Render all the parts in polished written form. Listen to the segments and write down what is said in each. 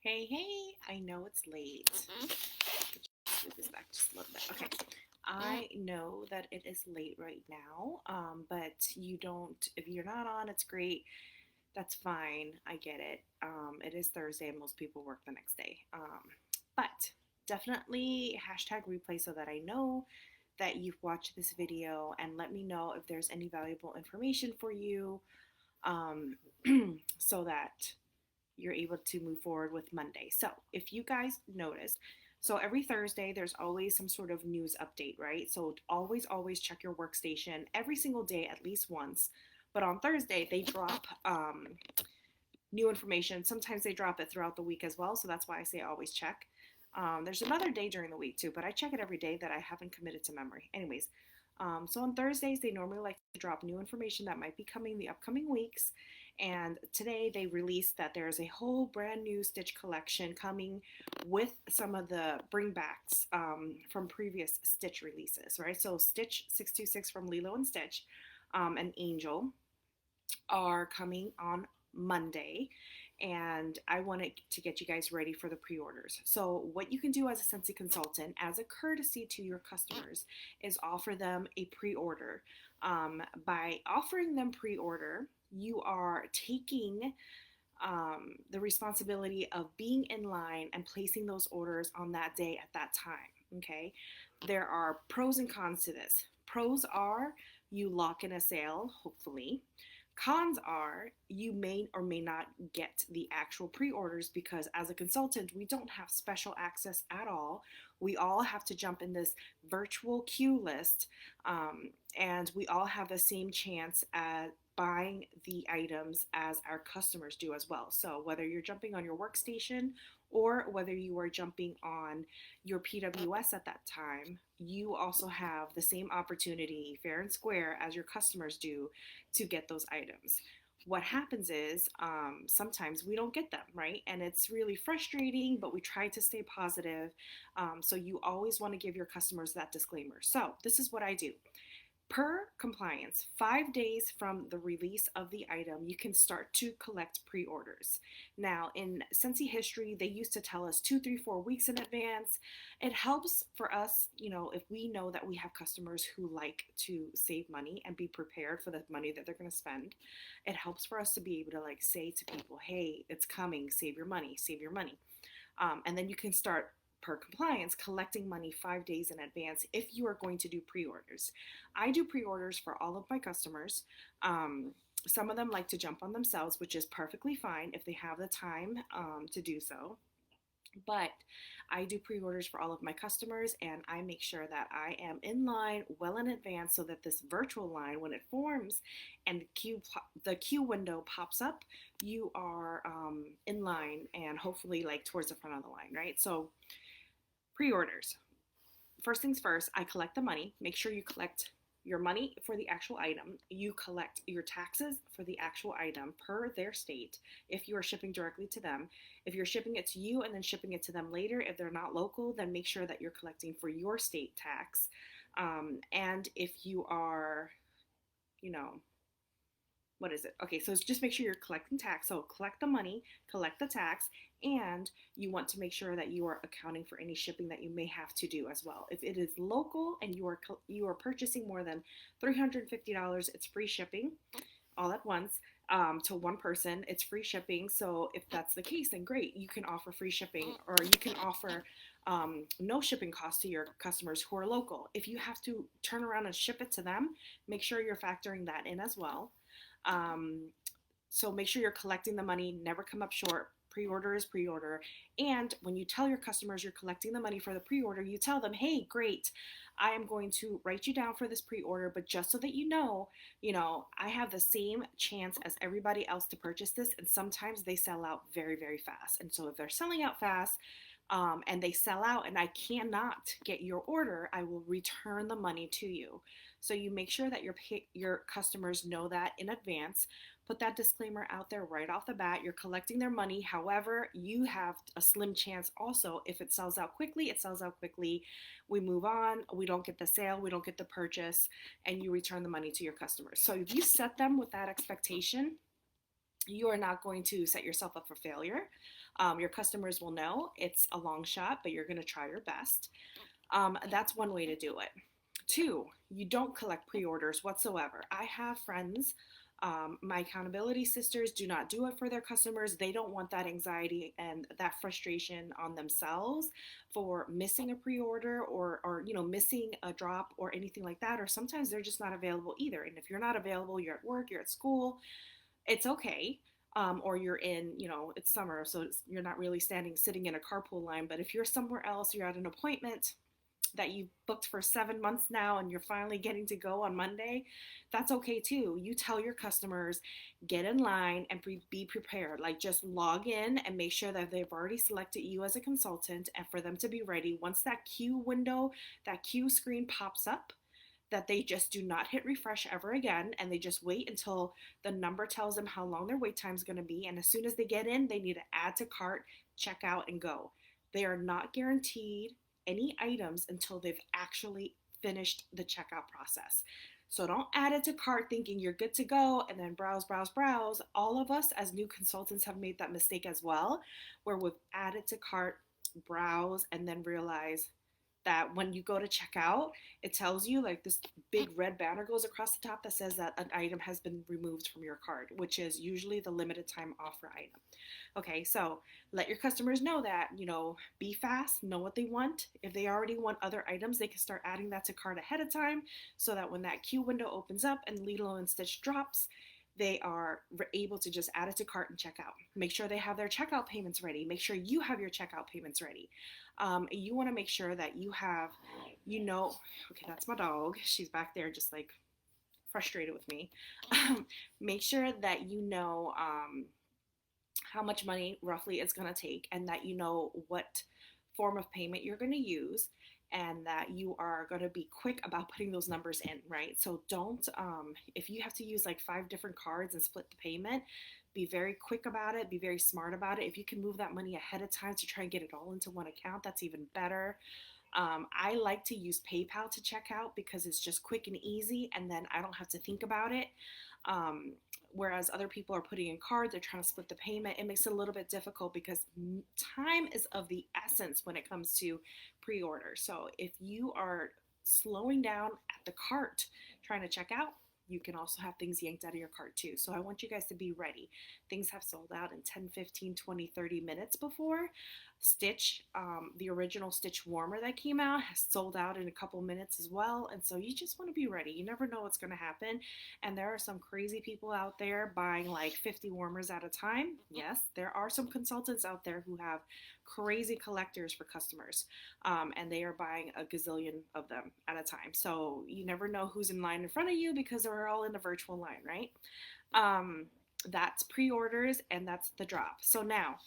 Hey, I know it's late. Move this back just a little bit. Okay. I know that it is late right now, but you don't, if you're not on, it's great. That's fine. I get it. It is Thursday and most people work the next day. But definitely hashtag replay so that I know that you've watched this video and let me know if there's any valuable information for you um, so that you're able to move forward with Monday. So, if you guys noticed, so every Thursday there's always some sort of news update, right? So, always check your workstation every single day at least once. But on Thursday, they drop new information. Sometimes they drop it throughout the week as well. So, that's why I say always check. There's another day during the week too, but I check it every day that I haven't committed to memory. Anyways, so on Thursdays, they normally like to drop new information that might be coming the upcoming weeks. And today they released that there's a whole brand new Stitch collection coming with some of the bringbacks from previous Stitch releases, right? So Stitch 626 from Lilo and Stitch and Angel are coming on Monday, and I wanted to get you guys ready for the pre-orders. So what you can do as a Scentsy consultant, as a courtesy to your customers, is offer them a pre-order. By offering them pre-order, you are taking the responsibility of being in line and placing those orders on that day at that time. Okay, there are pros and cons to this. Pros are you lock in a sale, hopefully. Cons are you may or may not get the actual pre orders because, as a consultant, we don't have special access at all. We all have to jump in this virtual queue list, and we all have the same chance at buying the items as our customers do as well. So, whether you're jumping on your workstation or whether you are jumping on your PWS at that time, you also have the same opportunity, fair and square, as your customers do to get those items. What happens is sometimes we don't get them, right? And it's really frustrating, but we try to stay positive. So you always want to give your customers that disclaimer. So this is what I do. Per compliance, 5 days from the release of the item, you can start to collect pre orders. Now, in Scentsy history, they used to tell us 2, 3, 4 weeks in advance. It helps for us, if we know that we have customers who like to save money and be prepared for the money that they're going to spend. It helps for us to be able to like say to people, hey, it's coming, save your money, save your money. And then you can start per compliance collecting money 5 days in advance if you are going to do pre-orders. I do pre-orders for all of my customers. Some of them like to jump on themselves, which is perfectly fine if they have the time to do so. But I do pre-orders for all of my customers, and I make sure that I am in line well in advance so that this virtual line, when it forms and the queue window pops up, you are in line and hopefully like towards the front of the line, right? So pre-orders. First things first, I collect the money. Make sure you collect your money for the actual item. You collect your taxes for the actual item per their state if you are shipping directly to them. If you're shipping it to you and then shipping it to them later, if they're not local, then make sure that you're collecting for your state tax. And if you are, you know, what is it? Okay, so just make sure you're collecting tax. So collect the money, collect the tax, and you want to make sure that you are accounting for any shipping that you may have to do as well. If it is local and you are purchasing more than $350, it's free shipping all at once. To one person, it's free shipping. So if that's the case, then great. You can offer free shipping, or you can offer no shipping costs to your customers who are local. If you have to turn around and ship it to them, make sure you're factoring that in as well. Um, so make sure you're collecting the money, never come up short. Pre-order is pre-order. And when you tell your customers you're collecting the money for the pre-order, you tell them, hey, great, I am going to write you down for this pre-order, but just so that I have the same chance as everybody else to purchase this, and sometimes they sell out very, very fast. And so if they're selling out fast, and they sell out and I cannot get your order, I will return the money to you. So you make sure that your customers know that in advance. Put that disclaimer out there right off the bat. You're collecting their money. However, you have a slim chance also. If it sells out quickly, it sells out quickly. We move on. We don't get the sale. We don't get the purchase, and you return the money to your customers. So if you set them with that expectation, you are not going to set yourself up for failure. Your customers will know it's a long shot, but you're going to try your best. That's one way to do it. Two, you don't collect pre-orders whatsoever. I have friends, my accountability sisters do not do it for their customers. They don't want that anxiety and that frustration on themselves for missing a pre-order or missing a drop or anything like that. Or sometimes they're just not available either. And if you're not available, you're at work, you're at school, it's okay. Or you're in, it's summer, so you're not really sitting in a carpool line. But if you're somewhere else, you're at an appointment that you've booked for 7 months now and you're finally getting to go on Monday, that's okay too. You tell your customers, get in line and be prepared. Like just log in and make sure that they've already selected you as a consultant and for them to be ready. Once that queue window, that queue screen pops up, that they just do not hit refresh ever again and they just wait until the number tells them how long their wait time is going to be. And as soon as they get in, they need to add to cart, check out, and go. They are not guaranteed any items until they've actually finished the checkout process. So don't add it to cart thinking you're good to go and then browse, browse, browse. All of us as new consultants have made that mistake as well, where we've added to cart, browse, and then realize that when you go to check out, it tells you like this big red banner goes across the top that says that an item has been removed from your cart, which is usually the limited time offer item. Okay, so let your customers know that, be fast, know what they want. If they already want other items, they can start adding that to cart ahead of time so that when that queue window opens up and Lilo and Stitch drops, they are able to just add it to cart and check out. Make sure they have their checkout payments ready. Make sure you have your checkout payments ready. You want to make sure that you have, okay, that's my dog. She's back there just like frustrated with me. Make sure that how much money roughly it's going to take and that you know what form of payment you're going to use and that you are going to be quick about putting those numbers in, right? So don't, if you have to use like 5 different cards and split the payment, be very quick about it, be very smart about it. If you can move that money ahead of time to try and get it all into one account, that's even better. I like to use PayPal to check out because it's just quick and easy and then I don't have to think about it. Whereas other people are putting in cards, they're trying to split the payment. It makes it a little bit difficult because time is of the essence when it comes to pre-order. So if you are slowing down at the cart trying to check out, you can also have things yanked out of your cart too. So I want you guys to be ready. Things have sold out in 10, 15, 20, 30 minutes before. Stitch, the original Stitch warmer that came out has sold out in a couple minutes as well. And so you just want to be ready. You never know what's going to happen. And there are some crazy people out there buying like 50 warmers at a time. Yes, there are some consultants out there who have crazy collectors for customers. And they are buying a gazillion of them at a time. So you never know who's in line in front of you because they're all in the virtual line, right? That's pre-orders and that's the drop. So now,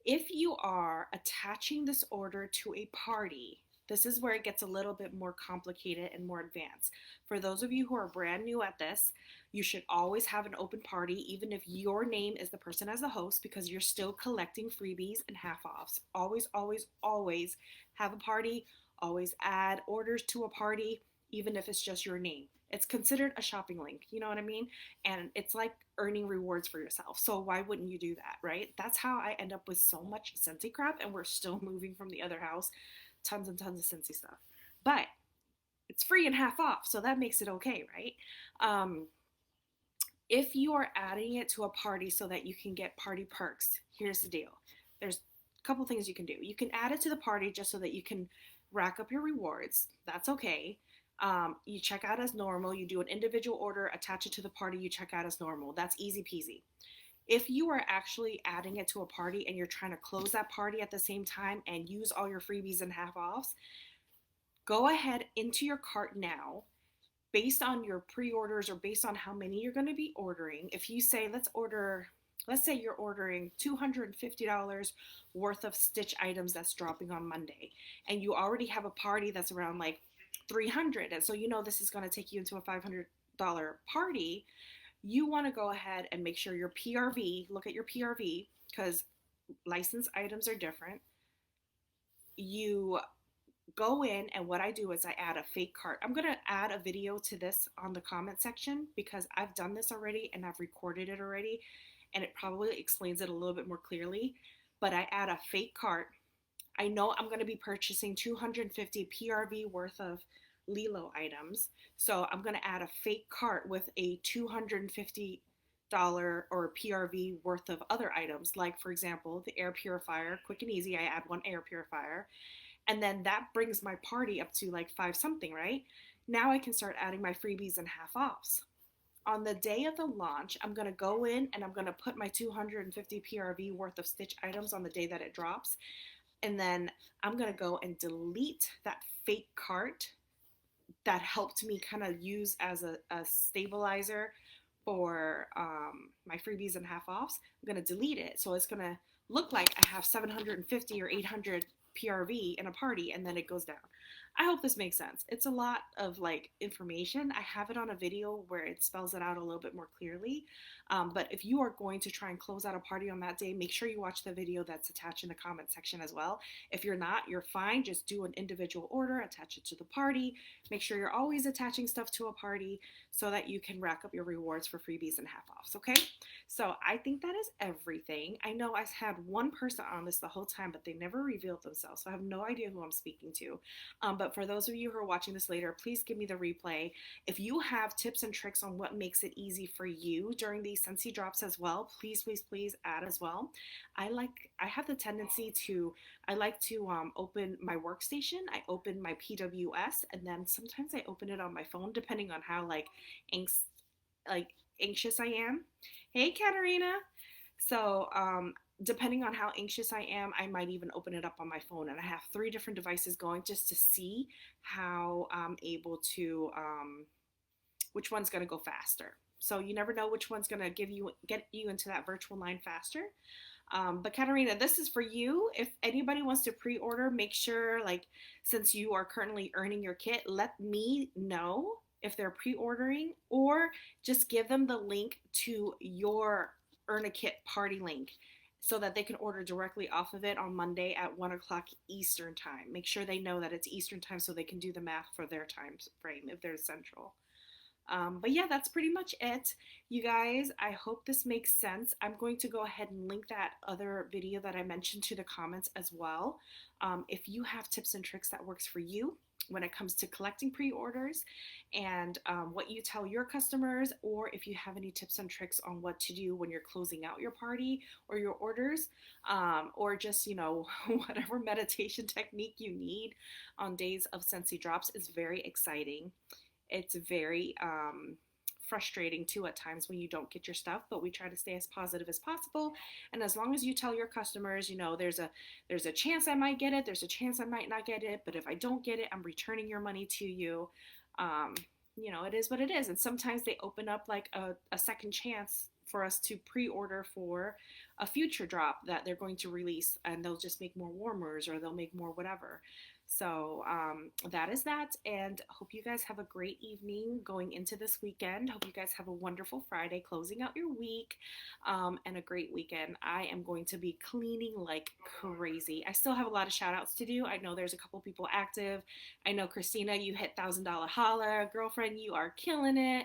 if you are attaching this order to a party, this is where it gets a little bit more complicated and more advanced. For those of you who are brand new at this, you should always have an open party, even if your name is the person as the host, because you're still collecting freebies and half-offs. Always, always, always have a party. Always add orders to a party, even if it's just your name. It's considered a shopping link, you know what I mean? And it's like earning rewards for yourself. So why wouldn't you do that, right? That's how I end up with so much Scentsy crap, and we're still moving from the other house. Tons and tons of Scentsy stuff. But it's free and half off, so that makes it okay, right? If you are adding it to a party so that you can get party perks, here's the deal. There's a couple things you can do. You can add it to the party just so that you can rack up your rewards. That's okay. You check out as normal. You do an individual order, attach it to the party, you check out as normal. That's easy peasy. If you are actually adding it to a party and you're trying to close that party at the same time and use all your freebies and half-offs, go ahead into your cart now based on your pre-orders or based on how many you're going to be ordering. If you say, let's say you're ordering $250 worth of Stitch items that's dropping on Monday, and you already have a party that's around like $300, and so you know this is going to take you into a $500 party, you want to go ahead and make sure your PRV, look at your PRV, because licensed items are different. You go in, and what I do is I add a fake cart. I'm going to add a video to this on the comment section because I've done this already and I've recorded it already, and it probably explains it a little bit more clearly, but I add a fake cart. I know I'm going to be purchasing 250 PRV worth of Lilo items. So I'm going to add a fake cart with a $250 or PRV worth of other items. Like, for example, the air purifier, quick and easy. I add one air purifier. And then that brings my party up to like five something, right? Now I can start adding my freebies and half offs. On the day of the launch, I'm going to go in and I'm going to put my 250 PRV worth of Stitch items on the day that it drops. And then I'm going to go and delete that fake cart that helped me kind of use as a stabilizer for my freebies and half offs. I'm going to delete it. So it's going to look like I have 750 or 800 PRV in a party, and then it goes down. I hope this makes sense. It's a lot of like information. I have it on a video where it spells it out a little bit more clearly. But if you are going to try and close out a party on that day, make sure you watch the video that's attached in the comment section as well. If you're not, you're fine. Just do an individual order, attach it to the party. Make sure you're always attaching stuff to a party so that you can rack up your rewards for freebies and half offs, okay? So I think that is everything. I know I had one person on this the whole time, but they never revealed themselves, so I have no idea who I'm speaking to. But for those of you who are watching this later, please give me the replay. If you have tips and tricks on what makes it easy for you during these Scentsy drops as well, please add as well. I have the tendency to, I like to open my workstation. I open my PWS, and then sometimes I open it on my phone, depending on how anxious I am. Hey, Katarina. So, depending on how anxious I am, I might even open it up on my phone. And I have 3 different devices going just to see how I'm able to, which one's going to go faster. So you never know which one's going to get you into that virtual line faster. But Katarina, this is for you. If anybody wants to pre-order, make sure, like, since you are currently earning your kit, let me know if they're pre-ordering, or just give them the link to your Earn a Kit party link so that they can order directly off of it on Monday at 1 o'clock Eastern time. Make sure they know that it's Eastern time so they can do the math for their time frame if they're Central. But yeah, that's pretty much it. You guys, I hope this makes sense. I'm going to go ahead and link that other video that I mentioned to the comments as well. If you have tips and tricks that works for you when it comes to collecting pre-orders, and what you tell your customers, or if you have any tips and tricks on what to do when you're closing out your party or your orders, or just, whatever meditation technique you need on days of Scentsy drops is very exciting. It's very frustrating too at times when you don't get your stuff, but we try to stay as positive as possible. And as long as you tell your customers, there's a chance I might get it, there's a chance I might not get it, but if I don't get it, I'm returning your money to you. It is what it is. And sometimes they open up like a second chance for us to pre-order for a future drop that they're going to release, and they'll just make more warmers or they'll make more whatever. So that is that, and hope you guys have a great evening going into this weekend. Hope you guys have a wonderful Friday closing out your week, and a great weekend. I am going to be cleaning like crazy. I still have a lot of shout outs to do. I know there's a couple people active. I know Christina, you hit $1,000 holler. Girlfriend, you are killing it.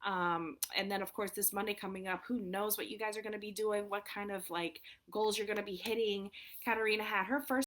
And then of course this Monday coming up, who knows what you guys are going to be doing, what kind of like goals you're going to be hitting. Katarina had her first